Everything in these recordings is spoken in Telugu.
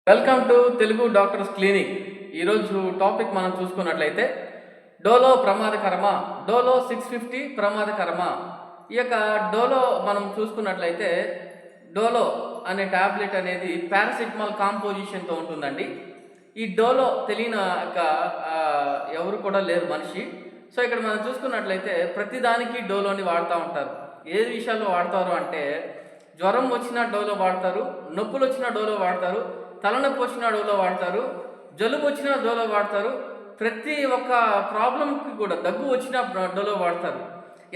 Welcome to Telugu doctors clinic. ఈరోజు టాపిక్ మనం చూసుకున్నట్లయితే డోలో ప్రమాదకరమా, డోలో 650 ప్రమాదకరమా. ఈ యొక్క డోలో మనం చూసుకున్నట్లయితే డోలో అనే ట్యాబ్లెట్ అనేది పారాసిటమాల్ కాంపోజిషన్తో ఉంటుందండి. ఈ డోలో తెలియని యొక్క ఎవరు కూడా లేరు మనిషి. సో ఇక్కడ మనం చూసుకున్నట్లయితే ప్రతిదానికి డోలోని వాడుతూ ఉంటారు. ఏ విషయాల్లో వాడతారు అంటే జ్వరం వచ్చినా డోలో వాడతారు, నొప్పులు వచ్చినా డోలో వాడతారు, తలనొప్పి వచ్చినా డోలో వాడతారు, జలుబు వచ్చినా డోలో వాడతారు, ప్రతి ఒక్క ప్రాబ్లంకి కూడా దగ్గు వచ్చినా డోలో వాడతారు.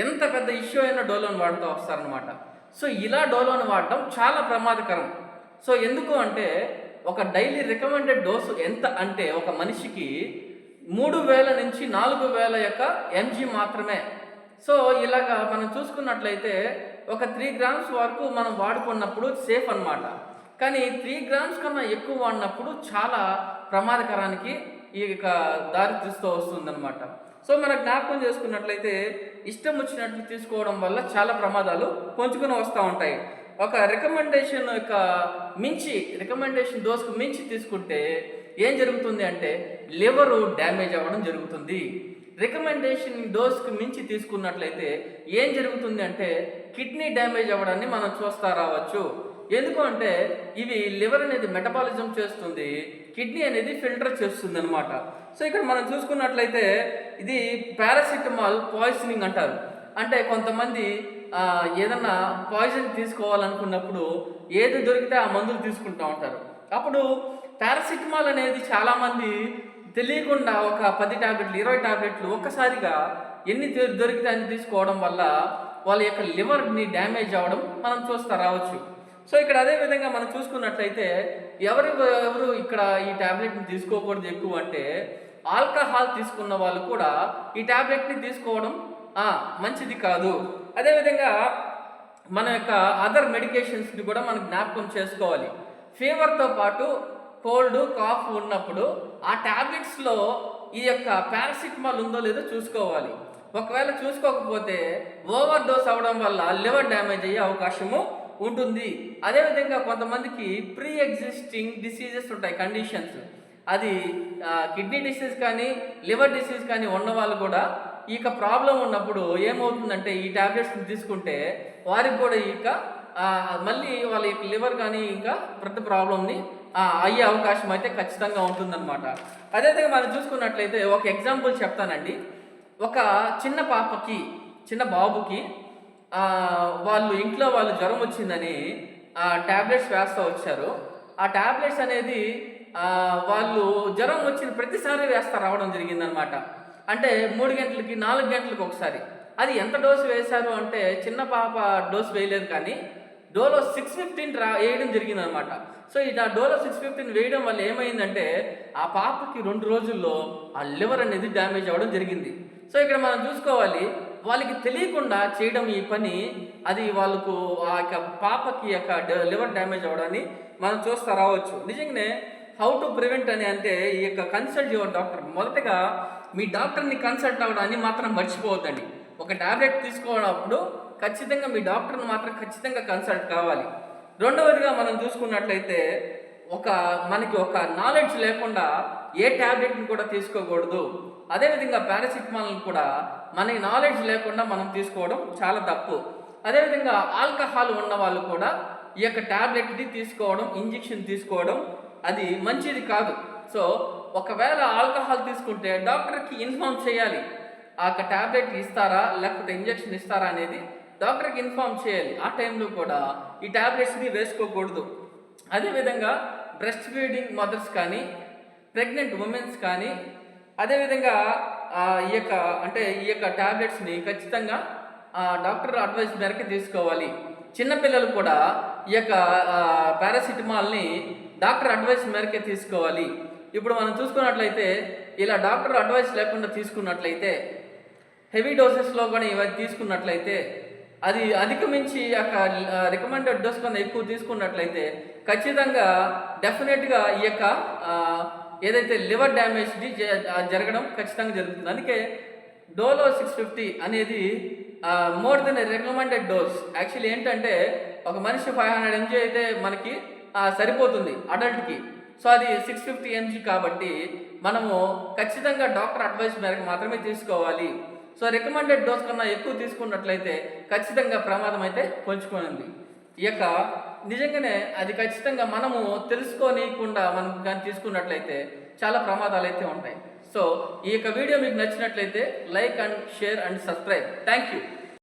ఎంత పెద్ద ఇష్యూ అయినా డోలోని వాడుతూ వస్తారనమాట. సో ఇలా డోలోని వాడటం చాలా ప్రమాదకరం. సో ఎందుకు అంటే ఒక డైలీ రికమెండెడ్ డోసు ఎంత అంటే ఒక మనిషికి 3000 నుంచి 4000 యొక్క ఎంజీ మాత్రమే. సో ఇలాగా మనం చూసుకున్నట్లయితే ఒక 3 గ్రామ్స్ వరకు మనం వాడుకున్నప్పుడు సేఫ్ అన్నమాట. కానీ 3 గ్రామ్స్ కన్నా ఎక్కువ వాడినప్పుడు చాలా ప్రమాదకరానికి ఈ యొక్క దారి తీస్తూ వస్తుందన్నమాట. సో మనం జ్ఞాపకం చేసుకున్నట్లయితే ఇష్టం వచ్చినట్లు తీసుకోవడం వల్ల చాలా ప్రమాదాలు పొంచుకొని వస్తూ ఉంటాయి. ఒక రికమెండేషన్ యొక్క రికమెండేషన్ డోస్కు మించి తీసుకుంటే ఏం జరుగుతుంది అంటే లివరు డ్యామేజ్ అవ్వడం జరుగుతుంది. రికమెండేషన్ డోస్కి మించి తీసుకున్నట్లయితే ఏం జరుగుతుంది అంటే కిడ్నీ డ్యామేజ్ అవ్వడాన్ని మనం చూస్తూ రావచ్చు. ఎందుకు అంటే ఇవి లివర్ అనేది మెటబాలిజం చేస్తుంది, కిడ్నీ అనేది ఫిల్టర్ చేస్తుంది అనమాట. సో ఇక్కడ మనం చూసుకున్నట్లయితే ఇది పారాసిటమాల్ పాయిజనింగ్ అంటారు. అంటే కొంతమంది ఏదన్నా పాయిజన్ తీసుకోవాలనుకున్నప్పుడు ఏది దొరికితే ఆ మందులు తీసుకుంటూ ఉంటారు. అప్పుడు పారాసిటమాల్ అనేది చాలామంది తెలియకుండా ఒక 10 టాబ్లెట్లు 20 టాబ్లెట్లు ఒక్కసారిగా ఎన్ని దొరికితే అన్ని తీసుకోవడం వల్ల వాళ్ళ యొక్క లివర్ని డ్యామేజ్ అవ్వడం మనం చూస్తూ రావచ్చు. సో ఇక్కడ అదేవిధంగా మనం చూసుకున్నట్లయితే ఎవరు ఇక్కడ ఈ ట్యాబ్లెట్ని తీసుకోకూడదు ఎక్కువ అంటే ఆల్కహాల్ తీసుకున్న వాళ్ళు కూడా ఈ ట్యాబ్లెట్ని తీసుకోవడం మంచిది కాదు. అదేవిధంగా మన యొక్క అదర్ మెడికేషన్స్ని కూడా మనం జ్ఞాపకం చేసుకోవాలి. ఫీవర్తో పాటు కోల్డ్ కాఫ్ ఉన్నప్పుడు ఆ ట్యాబ్లెట్స్లో ఈ యొక్క పారాసిటమాల్ ఉందో లేదో చూసుకోవాలి. ఒకవేళ చూసుకోకపోతే ఓవర్ డోస్ అవ్వడం వల్ల లివర్ డ్యామేజ్ అయ్యే అవకాశము ఉంటుంది. అదేవిధంగా కొంతమందికి ప్రీ ఎగ్జిస్టింగ్ డిసీజెస్ ఉంటాయి, కండిషన్స్. అది కిడ్నీ డిసీజ్ కానీ లివర్ డిసీజ్ కానీ ఉన్న వాళ్ళు కూడా ఈ ప్రాబ్లం ఉన్నప్పుడు ఏమవుతుందంటే ఈ ట్యాబ్లెట్స్ని తీసుకుంటే వారికి కూడా మళ్ళీ వాళ్ళ యొక్క లివర్ కానీ ఇంకా ప్రతి ప్రాబ్లంని అయ్యే అవకాశం అయితే ఖచ్చితంగా ఉంటుందన్నమాట. అదేవిధంగా మనం చూసుకున్నట్లయితే ఒక ఎగ్జాంపుల్ చెప్తానండి. ఒక చిన్న బాబుకి ఇంట్లో వాళ్ళు జ్వరం వచ్చిందని ట్యాబ్లెట్స్ వేస్తూ వచ్చారు. ఆ ట్యాబ్లెట్స్ అనేది వాళ్ళు జ్వరం వచ్చిన ప్రతిసారి రావడం జరిగిందనమాట. అంటే 3 గంటలకి 4 గంటలకు ఒకసారి. అది ఎంత డోసు వేశారు అంటే చిన్న పాప డోసు వేయలేదు, కానీ డోలో 615 వేయడం జరిగిందనమాట. సో ఈ డోలో 615 వేయడం వల్ల ఏమైందంటే ఆ పాపకి 2 రోజుల్లో ఆ లివర్ అనేది డ్యామేజ్ అవ్వడం జరిగింది. సో ఇక్కడ మనం చూసుకోవాలి, వాళ్ళకి తెలియకుండా చేయడం ఈ పని, అది వాళ్ళకు ఆ యొక్క పాపకి లివర్ డ్యామేజ్ అవ్వడాన్ని మనం చూస్తూ రావచ్చు. నిజంగానే హౌ టు ప్రివెంట్ అని అంటే ఈ యొక్క కన్సల్ట్ యువర్ డాక్టర్. మొదటగా మీ డాక్టర్ని కన్సల్ట్ అవ్వడాన్ని మాత్రం మర్చిపోవద్దండి. ఒక ట్యాబ్లెట్ తీసుకోవడప్పుడు ఖచ్చితంగా మీ డాక్టర్ని మాత్రం ఖచ్చితంగా కన్సల్ట్ కావాలి. రెండవదిగా మనం చూసుకున్నట్లయితే మనకి ఒక నాలెడ్జ్ లేకుండా ఏ ట్యాబ్లెట్ని కూడా తీసుకోకూడదు. అదేవిధంగా పారాసిటమాల్ని కూడా మనకి నాలెడ్జ్ లేకుండా మనం తీసుకోవడం చాలా తప్పు. అదేవిధంగా ఆల్కహాల్ ఉన్న వాళ్ళు కూడా ఈ యొక్క ట్యాబ్లెట్ని తీసుకోవడం, ఇంజెక్షన్ తీసుకోవడం అది మంచిది కాదు. సో ఒకవేళ ఆల్కహాల్ తీసుకుంటే డాక్టర్కి ఇన్ఫార్మ్ చేయాలి. ఆ యొక్క ట్యాబ్లెట్ ఇస్తారా లేకపోతే ఇంజెక్షన్ ఇస్తారా అనేది డాక్టర్కి ఇన్ఫార్మ్ చేయాలి. ఆ టైంలో కూడా ఈ ట్యాబ్లెట్స్ని వేసుకోకూడదు. అదేవిధంగా బ్రెస్ట్ ఫీడింగ్ మదర్స్ కానీ ప్రెగ్నెంట్ ఉమెన్స్ కానీ అదేవిధంగా ఈ యొక్క ట్యాబ్లెట్స్ని ఖచ్చితంగా డాక్టర్ అడ్వైస్ మేరకు తీసుకోవాలి. చిన్నపిల్లలు కూడా ఈ యొక్క పారాసిటమాల్ని డాక్టర్ అడ్వైస్ మేరకే తీసుకోవాలి. ఇప్పుడు మనం చూసుకున్నట్లయితే ఇలా డాక్టర్ అడ్వైస్ లేకుండా తీసుకున్నట్లయితే హెవీ డోసెస్లో కూడా ఇవన్నీ తీసుకున్నట్లయితే అది అధికమించి రికమెండెడ్ డోస్ కన్నా ఎక్కువ తీసుకున్నట్లయితే ఖచ్చితంగా డెఫినెట్గా ఈ యొక్క ఏదైతే లివర్ డ్యామేజ్ది జరగడం ఖచ్చితంగా జరుగుతుంది. అందుకే డోలో 650 అనేది more than recommended dose. Actually ఏంటంటే ఒక మనిషి 500 mg అయితే మనకి సరిపోతుంది అడల్ట్కి. సో అది 650 mg కాబట్టి మనము ఖచ్చితంగా డాక్టర్ అడ్వైస్ మేరకు మాత్రమే తీసుకోవాలి. సో రికమెండెడ్ డోస్ కన్నా ఎక్కువ తీసుకున్నట్లయితే ఖచ్చితంగా ప్రమాదం అయితే పొంచుకోనుంది. ఈ యొక్క నిజంగానే అది ఖచ్చితంగా మనము తెలుసుకోనికుండా మనం కానీ తీసుకున్నట్లయితే చాలా ప్రమాదాలు అయితే ఉంటాయి. సో ఈ యొక్క వీడియో మీకు నచ్చినట్లయితే like and share and subscribe. Thank you.